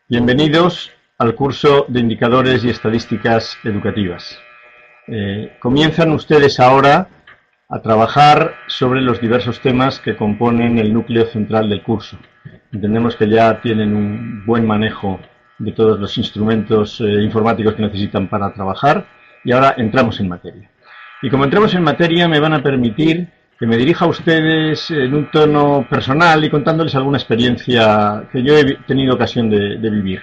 Bienvenidos al curso de Indicadores y Estadísticas Educativas. Comienzan ustedes ahora a trabajar sobre los diversos temas que componen el núcleo central del curso. Entendemos que ya tienen un buen manejo de todos los instrumentos informáticos que necesitan para trabajar y ahora entramos en materia. Y como entramos en materia, me van a permitir que me dirija a ustedes en un tono personal y contándoles alguna experiencia que yo he tenido ocasión de vivir.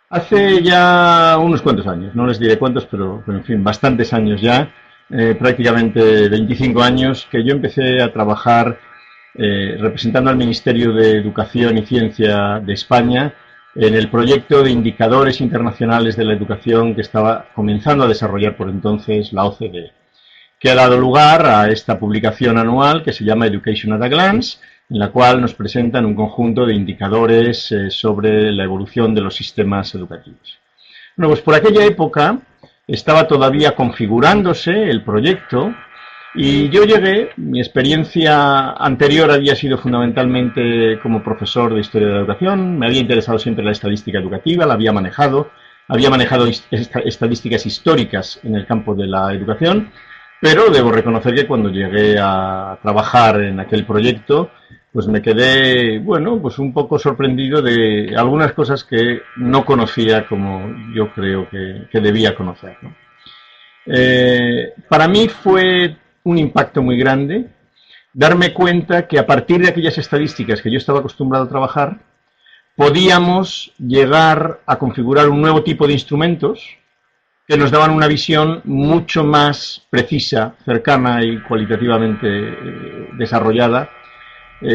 Hace ya unos cuantos años, no les diré cuántos, pero en fin, bastantes años ya, prácticamente 25 años, que yo empecé a trabajar representando al Ministerio de Educación y Ciencia de España en el proyecto de indicadores internacionales de la educación que estaba comenzando a desarrollar por entonces la OCDE, que ha dado lugar a esta publicación anual que se llama Education at a Glance, en la cual nos presentan un conjunto de indicadores sobre la evolución de los sistemas educativos. Bueno, pues por aquella época estaba todavía configurándose el proyecto y yo llegué, mi experiencia anterior había sido fundamentalmente como profesor de Historia de la Educación, me había interesado siempre la estadística educativa, la había manejado estadísticas históricas en el campo de la educación, pero debo reconocer que cuando llegué a trabajar en aquel proyecto, pues me quedé, bueno, pues un poco sorprendido de algunas cosas que no conocía como yo creo que debía conocer, ¿no? Para mí fue un impacto muy grande darme cuenta que a partir de aquellas estadísticas que yo estaba acostumbrado a trabajar, podíamos llegar a configurar un nuevo tipo de instrumentos que nos daban una visión mucho más precisa, cercana y cualitativamente desarrollada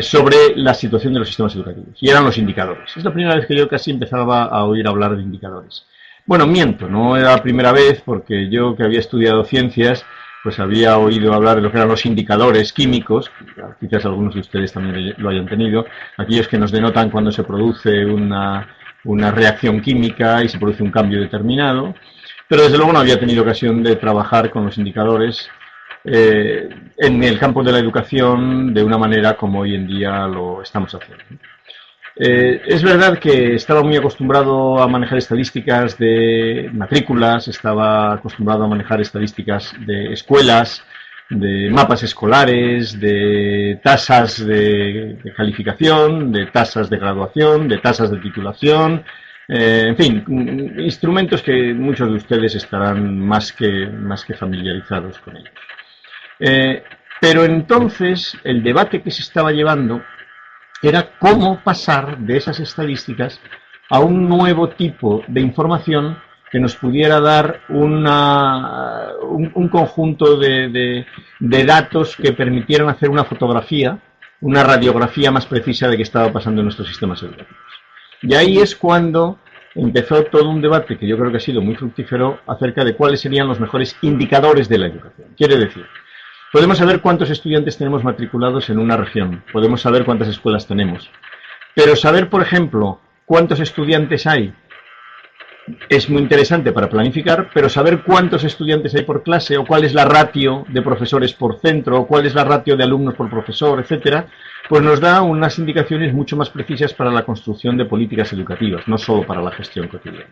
sobre la situación de los sistemas educativos. Y eran los indicadores. Es la primera vez que yo casi empezaba a oír hablar de indicadores. Bueno, miento, no era la primera vez porque yo que había estudiado ciencias, pues había oído hablar de lo que eran los indicadores químicos, quizás algunos de ustedes también lo hayan tenido, aquellos que nos denotan cuando se produce una reacción química y se produce un cambio determinado. Pero desde luego no había tenido ocasión de trabajar con los indicadores en el campo de la educación de una manera como hoy en día lo estamos haciendo. Es verdad que estaba muy acostumbrado a manejar estadísticas de matrículas, estaba acostumbrado a manejar estadísticas de escuelas, de mapas escolares, de tasas de calificación, de tasas de graduación, de tasas de titulación. En fin, instrumentos que muchos de ustedes estarán más que familiarizados con ellos. Pero entonces el debate que se estaba llevando era cómo pasar de esas estadísticas a un nuevo tipo de información que nos pudiera dar un conjunto de datos que permitieran hacer una fotografía, una radiografía más precisa de qué estaba pasando en nuestros sistemas educativos. Y ahí es cuando empezó todo un debate que yo creo que ha sido muy fructífero acerca de cuáles serían los mejores indicadores de la educación. Quiere decir, podemos saber cuántos estudiantes tenemos matriculados en una región, podemos saber cuántas escuelas tenemos, pero saber, por ejemplo, cuántos estudiantes hay es muy interesante para planificar, pero saber cuántos estudiantes hay por clase o cuál es la ratio de profesores por centro o cuál es la ratio de alumnos por profesor, etcétera, pues nos da unas indicaciones mucho más precisas para la construcción de políticas educativas, no solo para la gestión cotidiana.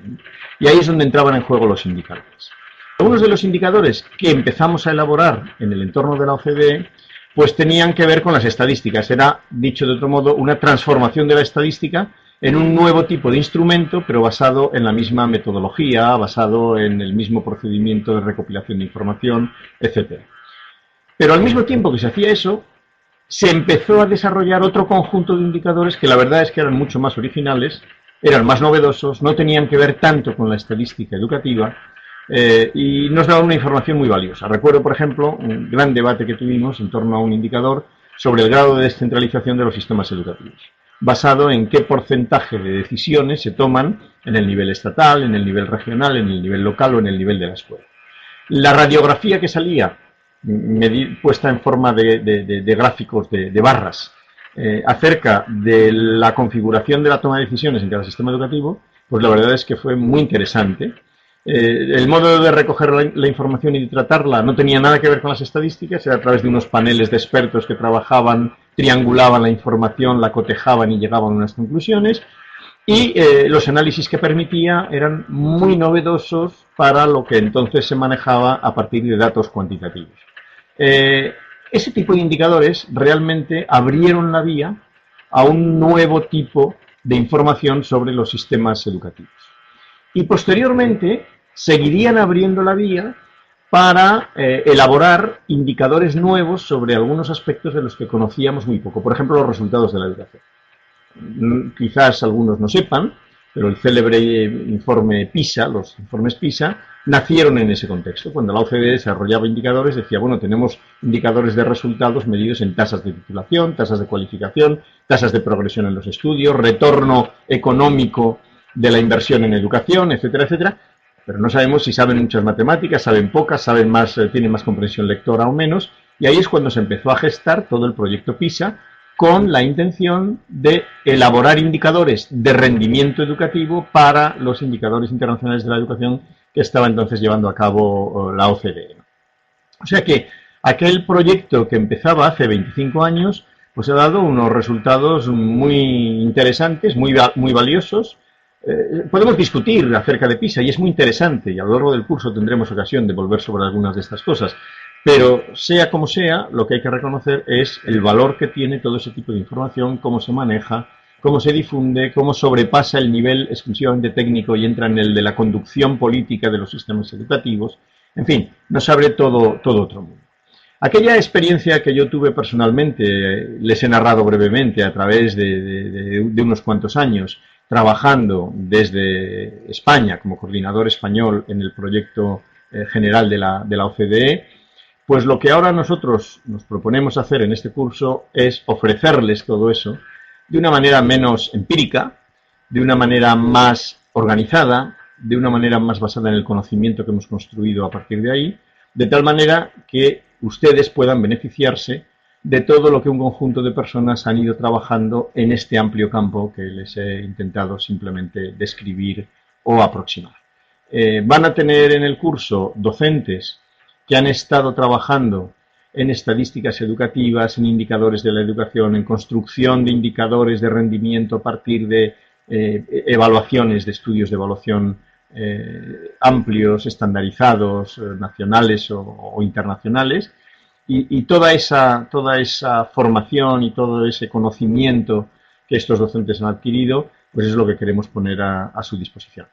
Y ahí es donde entraban en juego los indicadores. Algunos de los indicadores que empezamos a elaborar en el entorno de la OCDE, pues tenían que ver con las estadísticas. Era, dicho de otro modo, una transformación de la estadística en un nuevo tipo de instrumento, pero basado en la misma metodología, basado en el mismo procedimiento de recopilación de información, etc. Pero al mismo tiempo que se hacía eso, se empezó a desarrollar otro conjunto de indicadores que la verdad es que eran mucho más originales, eran más novedosos, no tenían que ver tanto con la estadística educativa y nos daban una información muy valiosa. Recuerdo, por ejemplo, un gran debate que tuvimos en torno a un indicador sobre el grado de descentralización de los sistemas educativos, basado en qué porcentaje de decisiones se toman en el nivel estatal, en el nivel regional, en el nivel local o en el nivel de la escuela. La radiografía que salía, puesta en forma de gráficos, de barras, acerca de la configuración de la toma de decisiones en cada sistema educativo, pues la verdad es que fue muy interesante. El modo de recoger la información y de tratarla no tenía nada que ver con las estadísticas, era a través de unos paneles de expertos que trabajaban, triangulaban la información, la cotejaban y llegaban a unas conclusiones. y los análisis que permitía eran muy novedosos para lo que entonces se manejaba a partir de datos cuantitativos. Ese tipo de indicadores realmente abrieron la vía a un nuevo tipo de información sobre los sistemas educativos. Y posteriormente seguirían abriendo la vía para elaborar indicadores nuevos sobre algunos aspectos de los que conocíamos muy poco. Por ejemplo, los resultados de la educación. Quizás algunos no sepan, pero el célebre informe PISA, los informes PISA, nacieron en ese contexto. Cuando la OCDE desarrollaba indicadores, decía, bueno, tenemos indicadores de resultados medidos en tasas de titulación, tasas de cualificación, tasas de progresión en los estudios, retorno económico de la inversión en educación, etcétera, etcétera. Pero no sabemos si saben muchas matemáticas, saben pocas, saben más, tienen más comprensión lectora o menos. Y ahí es cuando se empezó a gestar todo el proyecto PISA, con la intención de elaborar indicadores de rendimiento educativo para los indicadores internacionales de la educación que estaba entonces llevando a cabo la OCDE. O sea que aquel proyecto que empezaba hace 25 años, pues ha dado unos resultados muy interesantes, muy valiosos. Podemos discutir acerca de PISA y es muy interesante, y a lo largo del curso tendremos ocasión de volver sobre algunas de estas cosas. Pero, sea como sea, lo que hay que reconocer es el valor que tiene todo ese tipo de información, cómo se maneja, cómo se difunde, cómo sobrepasa el nivel exclusivamente técnico y entra en el de la conducción política de los sistemas educativos. En fin, nos abre todo otro mundo. Aquella experiencia que yo tuve personalmente, les he narrado brevemente a través de unos cuantos años, trabajando desde España como coordinador español en el proyecto general de la OCDE, pues lo que ahora nosotros nos proponemos hacer en este curso es ofrecerles todo eso de una manera menos empírica, de una manera más organizada, de una manera más basada en el conocimiento que hemos construido a partir de ahí, de tal manera que ustedes puedan beneficiarse de todo lo que un conjunto de personas han ido trabajando en este amplio campo que les he intentado simplemente describir o aproximar. Van a tener en el curso docentes que han estado trabajando en estadísticas educativas, en indicadores de la educación, en construcción de indicadores de rendimiento a partir de evaluaciones de estudios de evaluación amplios, estandarizados, nacionales o internacionales, y toda esa formación y todo ese conocimiento que estos docentes han adquirido, pues es lo que queremos poner a su disposición.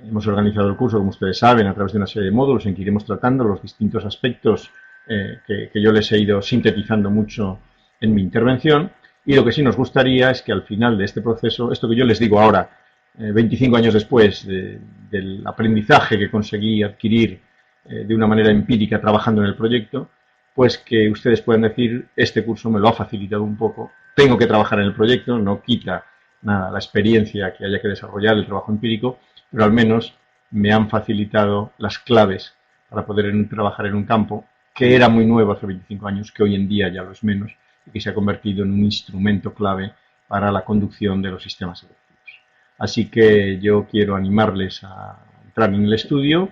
Hemos organizado el curso, como ustedes saben, a través de una serie de módulos en que iremos tratando los distintos aspectos que yo les he ido sintetizando mucho en mi intervención, y lo que sí nos gustaría es que al final de este proceso, esto que yo les digo ahora, 25 años después del aprendizaje que conseguí adquirir de una manera empírica trabajando en el proyecto, pues que ustedes puedan decir, este curso me lo ha facilitado un poco, tengo que trabajar en el proyecto, no quita nada la experiencia que haya que desarrollar, el trabajo empírico, pero al menos me han facilitado las claves para poder trabajar en un campo que era muy nuevo hace 25 años, que hoy en día ya lo es menos, y que se ha convertido en un instrumento clave para la conducción de los sistemas educativos. Así que yo quiero animarles a entrar en el estudio,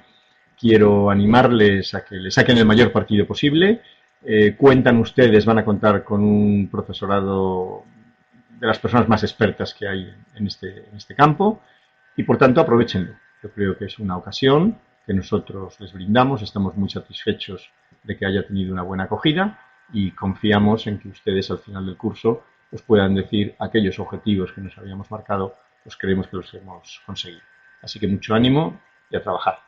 quiero animarles a que le saquen el mayor partido posible. Cuentan ustedes, van a contar con un profesorado de las personas más expertas que hay en este campo, y por tanto aprovechenlo. Yo creo que es una ocasión que nosotros les brindamos, estamos muy satisfechos de que haya tenido una buena acogida y confiamos en que ustedes al final del curso os puedan decir aquellos objetivos que nos habíamos marcado, pues creemos que los hemos conseguido. Así que mucho ánimo y a trabajar.